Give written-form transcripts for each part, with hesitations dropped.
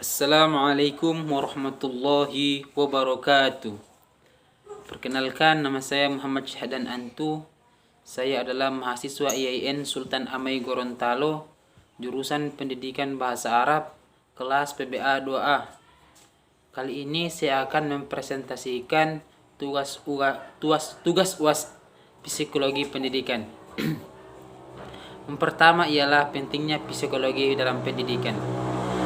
Assalamualaikum warahmatullahi wabarakatuh. Perkenalkan, nama saya Muhammad Syahdan Antu. Saya adalah mahasiswa IAIN Sultan Amai Gorontalo, jurusan Pendidikan Bahasa Arab, kelas PBA 2A. Kali ini saya akan mempresentasikan tugas UAS Psikologi Pendidikan. Yang pertama ialah pentingnya psikologi dalam pendidikan.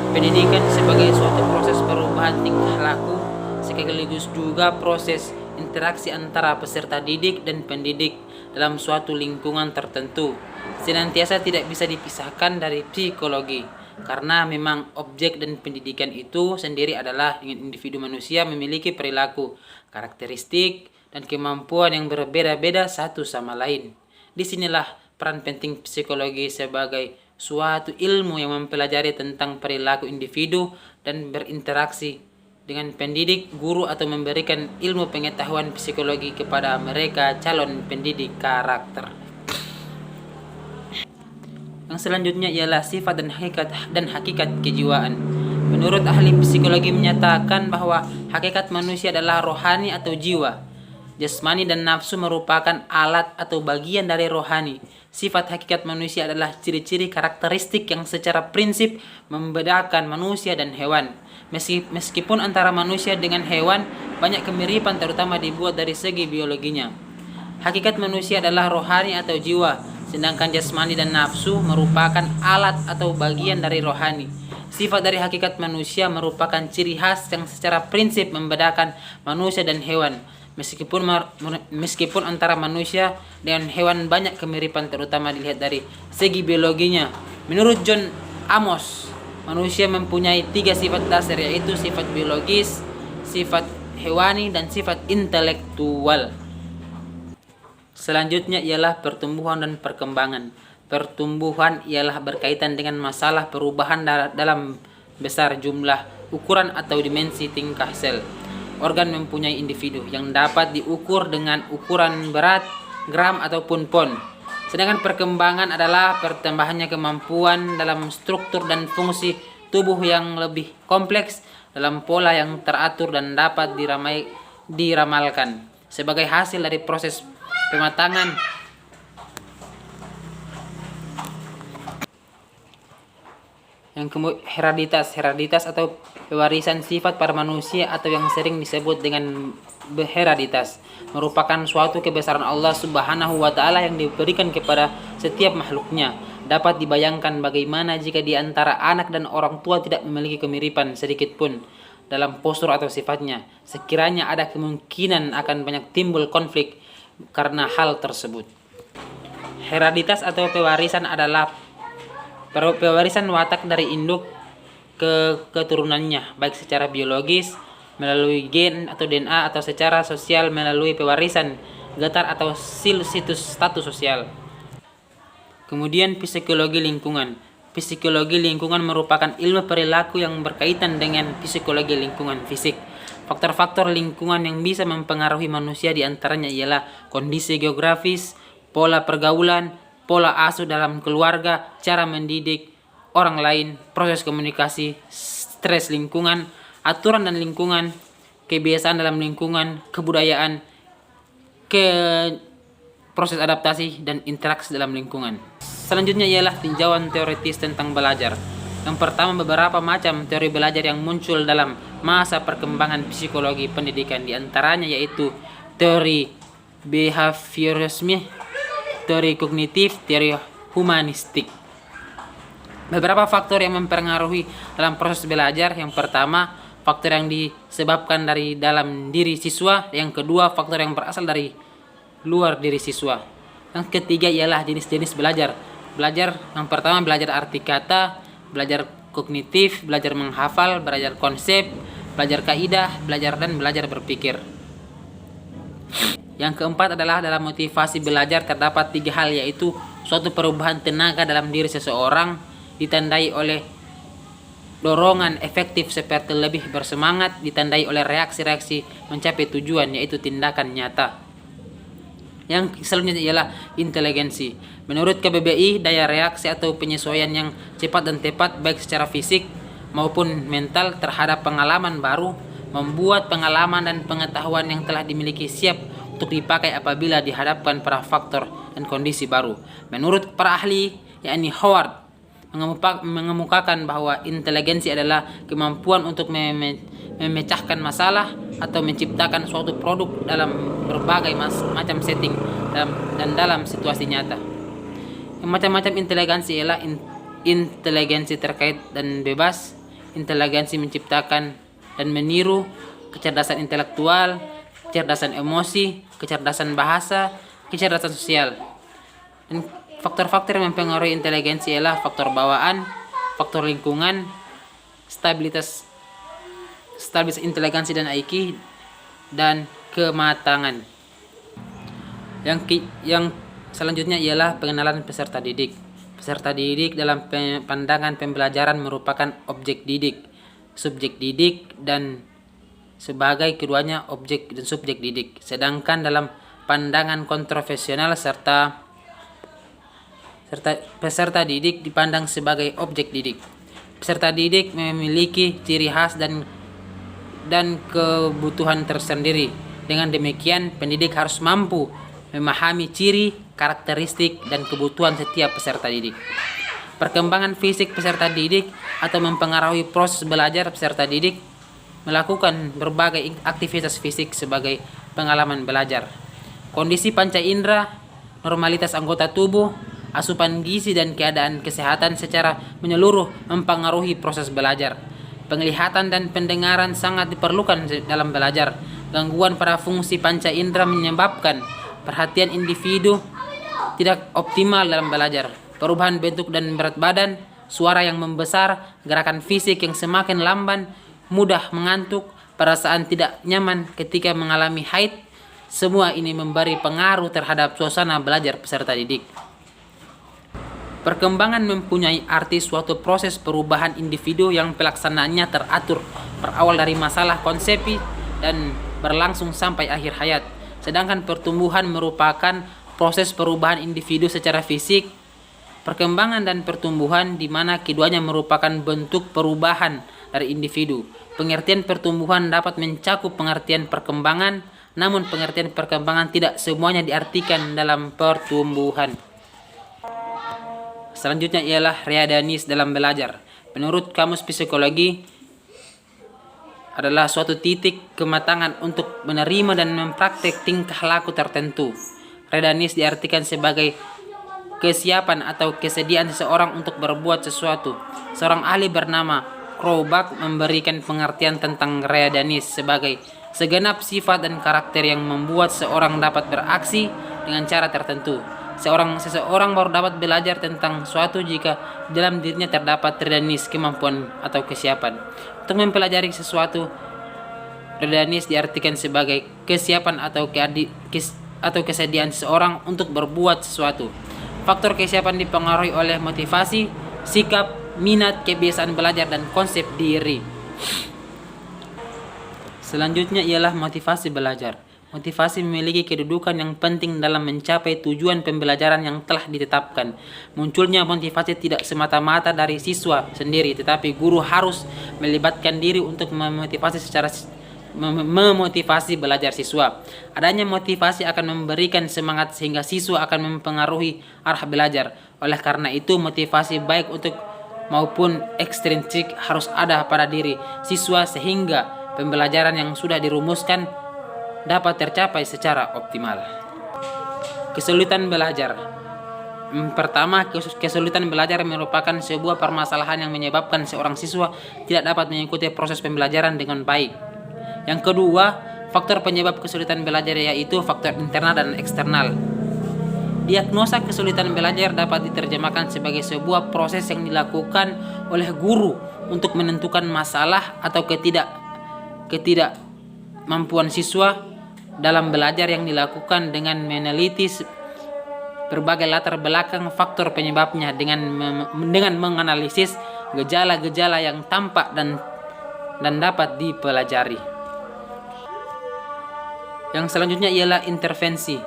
Pendidikan sebagai suatu proses perubahan tingkah laku, sekaligus juga proses interaksi antara peserta didik dan pendidik dalam suatu lingkungan tertentu, senantiasa tidak bisa dipisahkan dari psikologi, karena memang objek dan pendidikan itu sendiri adalah individu manusia memiliki perilaku, karakteristik, dan kemampuan yang berbeda-beda satu sama lain. Disinilah peran penting psikologi sebagai suatu ilmu yang mempelajari tentang perilaku individu dan berinteraksi dengan pendidik, guru, atau memberikan ilmu pengetahuan psikologi kepada mereka calon pendidik karakter. Yang selanjutnya ialah sifat dan hakikat kejiwaan. Menurut ahli psikologi menyatakan bahwa hakikat manusia adalah rohani atau jiwa. Jasmani dan nafsu merupakan alat atau bagian dari rohani. Sifat hakikat manusia adalah ciri-ciri karakteristik yang secara prinsip membedakan manusia dan hewan. Meskipun antara manusia dengan hewan banyak kemiripan, terutama dibuat dari segi biologinya. Hakikat manusia adalah rohani atau jiwa, sedangkan jasmani dan nafsu merupakan alat atau bagian dari rohani. Sifat dari hakikat manusia merupakan ciri khas yang secara prinsip membedakan manusia dan hewan. Meskipun antara manusia dan hewan banyak kemiripan, terutama dilihat dari segi biologinya. Menurut John Amos, manusia mempunyai 3 sifat dasar, yaitu sifat biologis, sifat hewani, dan sifat intelektual. Selanjutnya ialah pertumbuhan dan perkembangan. Pertumbuhan ialah berkaitan dengan masalah perubahan dalam besar jumlah, ukuran atau dimensi tingkah sel. Organ mempunyai individu yang dapat diukur dengan ukuran berat, gram, ataupun pon. Sedangkan perkembangan adalah pertambahannya kemampuan dalam struktur dan fungsi tubuh yang lebih kompleks dalam pola yang teratur dan dapat diramalkan sebagai hasil dari proses pematangan. Yang hereditas atau pewarisan sifat pada manusia, atau yang sering disebut dengan hereditas, merupakan suatu kebesaran Allah Subhanahu wa Ta'ala yang diberikan kepada setiap makhluknya. Dapat dibayangkan bagaimana jika di antara anak dan orang tua tidak memiliki kemiripan sedikit pun dalam postur atau sifatnya. Sekiranya ada kemungkinan akan banyak timbul konflik karena hal tersebut. Hereditas atau pewarisan adalah pewarisan watak dari induk ke keturunannya, baik secara biologis melalui gen atau DNA, atau secara sosial melalui pewarisan getar atau status sosial. Kemudian psikologi lingkungan. Psikologi lingkungan merupakan ilmu perilaku yang berkaitan dengan psikologi lingkungan fisik. Faktor-faktor lingkungan yang bisa mempengaruhi manusia diantaranya ialah kondisi geografis, pola pergaulan, pola asuh dalam keluarga, cara mendidik orang lain, proses komunikasi, stres lingkungan, aturan dan lingkungan, kebiasaan dalam lingkungan, kebudayaan, proses adaptasi, dan interaksi dalam lingkungan. Selanjutnya ialah tinjauan teoritis tentang belajar. Yang pertama, beberapa macam teori belajar yang muncul dalam masa perkembangan psikologi pendidikan, diantaranya yaitu teori behaviorisme, teori kognitif, teori humanistik. Beberapa faktor yang mempengaruhi dalam proses belajar. Yang pertama, faktor yang disebabkan dari dalam diri siswa. Yang kedua, faktor yang berasal dari luar diri siswa. Yang ketiga ialah jenis-jenis belajar. Yang pertama, belajar arti kata, belajar kognitif, belajar menghafal, belajar konsep, belajar kaidah, dan belajar berpikir. Yang keempat adalah dalam motivasi belajar terdapat 3 hal, yaitu suatu perubahan tenaga dalam diri seseorang ditandai oleh dorongan efektif seperti lebih bersemangat, ditandai oleh reaksi-reaksi mencapai tujuan, yaitu tindakan nyata. Yang selanjutnya ialah inteligensi. Menurut KBBI, daya reaksi atau penyesuaian yang cepat dan tepat baik secara fisik maupun mental terhadap pengalaman baru, membuat pengalaman dan pengetahuan yang telah dimiliki siap untuk dipakai apabila dihadapkan pada faktor dan kondisi baru. Menurut para ahli, yakni Howard, mengemukakan bahwa inteligensi adalah kemampuan untuk memecahkan masalah atau menciptakan suatu produk dalam berbagai macam setting dan dalam situasi nyata. Macam-macam inteligensi ialah inteligensi terkait dan bebas, inteligensi menciptakan dan meniru, kecerdasan intelektual, kecerdasan emosi, kecerdasan bahasa, kecerdasan sosial. Dan faktor-faktor yang mempengaruhi inteligensi ialah faktor bawaan, faktor lingkungan, stabilitas inteligensi dan IQ, dan kematangan. Yang selanjutnya ialah pengenalan peserta didik. Peserta didik dalam pandangan pembelajaran merupakan objek didik, subjek didik, dan sebagai keduanya objek dan subjek didik. Sedangkan dalam pandangan kontroversial serta peserta didik dipandang sebagai objek didik. Peserta didik memiliki ciri khas dan kebutuhan tersendiri. Dengan demikian, pendidik harus mampu memahami ciri, karakteristik, dan kebutuhan setiap peserta didik. Perkembangan fisik peserta didik atau mempengaruhi proses belajar peserta didik, melakukan berbagai aktivitas fisik sebagai pengalaman belajar. Kondisi panca indera, normalitas anggota tubuh, asupan gizi, dan keadaan kesehatan secara menyeluruh mempengaruhi proses belajar. Penglihatan dan pendengaran sangat diperlukan dalam belajar. Gangguan pada fungsi panca indera menyebabkan perhatian individu tidak optimal dalam belajar. Perubahan bentuk dan berat badan, suara yang membesar, gerakan fisik yang semakin lamban, mudah mengantuk, perasaan tidak nyaman ketika mengalami haid, semua ini memberi pengaruh terhadap suasana belajar peserta didik. Perkembangan mempunyai arti suatu proses perubahan individu yang pelaksanaannya teratur, berawal dari masalah konsepi dan berlangsung sampai akhir hayat. Sedangkan pertumbuhan merupakan proses perubahan individu secara fisik. Perkembangan dan pertumbuhan di mana keduanya merupakan bentuk perubahan dari individu. Pengertian pertumbuhan dapat mencakup pengertian perkembangan, namun pengertian perkembangan tidak semuanya diartikan dalam pertumbuhan. Selanjutnya ialah readanis dalam belajar. Menurut Kamus Psikologi, adalah suatu titik kematangan untuk menerima dan mempraktek tingkah laku tertentu. Readanis diartikan sebagai kesiapan atau kesediaan seseorang untuk berbuat sesuatu. Seorang ahli bernama Crowback memberikan pengertian tentang readanis sebagai segenap sifat dan karakter yang membuat seorang dapat beraksi dengan cara tertentu. Seseorang baru dapat belajar tentang suatu jika dalam dirinya terdapat readanis, kemampuan atau kesiapan untuk mempelajari sesuatu. Readanis diartikan sebagai kesiapan atau kesediaan seseorang untuk berbuat sesuatu. Faktor kesiapan dipengaruhi oleh motivasi, sikap, minat, kebiasaan belajar, dan konsep diri. Selanjutnya ialah motivasi belajar. Motivasi memiliki kedudukan yang penting dalam mencapai tujuan pembelajaran yang telah ditetapkan. Munculnya motivasi tidak semata-mata dari siswa sendiri, tetapi guru harus melibatkan diri untuk memotivasi belajar siswa. Adanya motivasi akan memberikan semangat sehingga siswa akan mempengaruhi arah belajar. Oleh karena itu, motivasi baik untuk maupun ekstrinsik harus ada pada diri siswa sehingga pembelajaran yang sudah dirumuskan dapat tercapai secara optimal. Kesulitan belajar. Pertama, kesulitan belajar merupakan sebuah permasalahan yang menyebabkan seorang siswa tidak dapat mengikuti proses pembelajaran dengan baik. Yang kedua, faktor penyebab kesulitan belajar yaitu faktor internal dan eksternal. Diagnosa kesulitan belajar dapat diterjemahkan sebagai sebuah proses yang dilakukan oleh guru untuk menentukan masalah atau ketidakmampuan siswa dalam belajar yang dilakukan dengan meneliti berbagai latar belakang faktor penyebabnya dengan menganalisis gejala-gejala yang tampak dan dapat dipelajari. Yang selanjutnya ialah intervensi,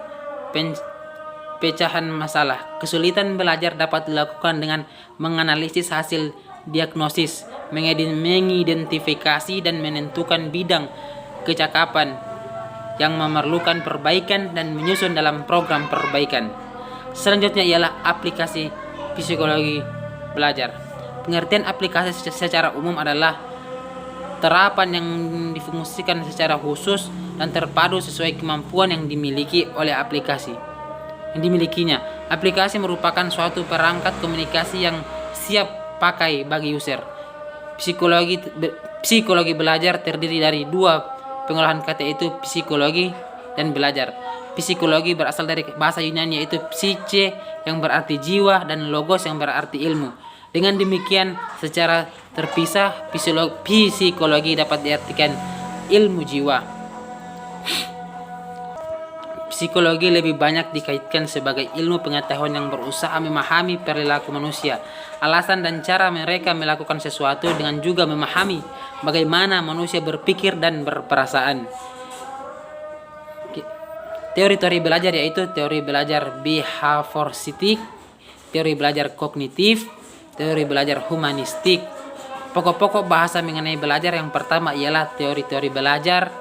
pecahan masalah. Kesulitan belajar dapat dilakukan dengan menganalisis hasil diagnosis, mengidentifikasi dan menentukan bidang kecakapan yang memerlukan perbaikan dan menyusun dalam program perbaikan. Selanjutnya ialah aplikasi psikologi belajar. Pengertian aplikasi secara umum adalah terapan yang difungsikan secara khusus dan terpadu sesuai kemampuan yang dimilikinya. Aplikasi merupakan suatu perangkat komunikasi yang siap pakai bagi user. Psikologi belajar terdiri dari dua pengolahan kata, yaitu psikologi dan belajar. Psikologi berasal dari bahasa Yunani yaitu psyche yang berarti jiwa dan logos yang berarti ilmu. Dengan demikian, secara terpisah psikologi dapat diartikan ilmu jiwa. Psikologi lebih banyak dikaitkan sebagai ilmu pengetahuan yang berusaha memahami perilaku manusia, alasan dan cara mereka melakukan sesuatu, dengan juga memahami bagaimana manusia berpikir dan berperasaan. Teori-teori belajar yaitu teori belajar behavioristik, teori belajar kognitif, teori belajar humanistik. Pokok-pokok bahasa mengenai belajar: yang pertama ialah teori-teori belajar,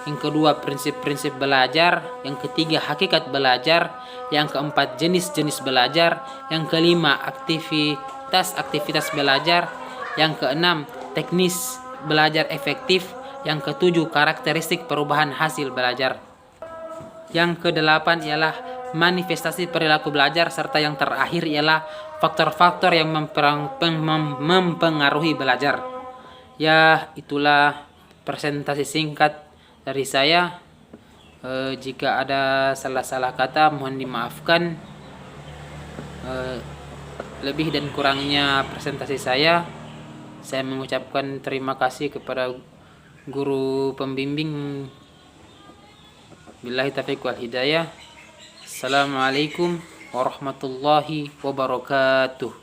yang kedua prinsip-prinsip belajar, yang ketiga hakikat belajar, yang keempat jenis-jenis belajar, yang kelima aktivitas belajar, yang keenam teknis belajar efektif, yang ketujuh karakteristik perubahan hasil belajar, yang kedelapan ialah manifestasi perilaku belajar, serta yang terakhir ialah faktor-faktor yang mempengaruhi belajar. Ya, itulah presentasi singkat dari saya. Jika ada salah-salah kata mohon dimaafkan. Lebih dan kurangnya presentasi saya mengucapkan terima kasih kepada guru pembimbing. Billahi taufiq wal hidayah. Assalamualaikum warahmatullahi wabarakatuh.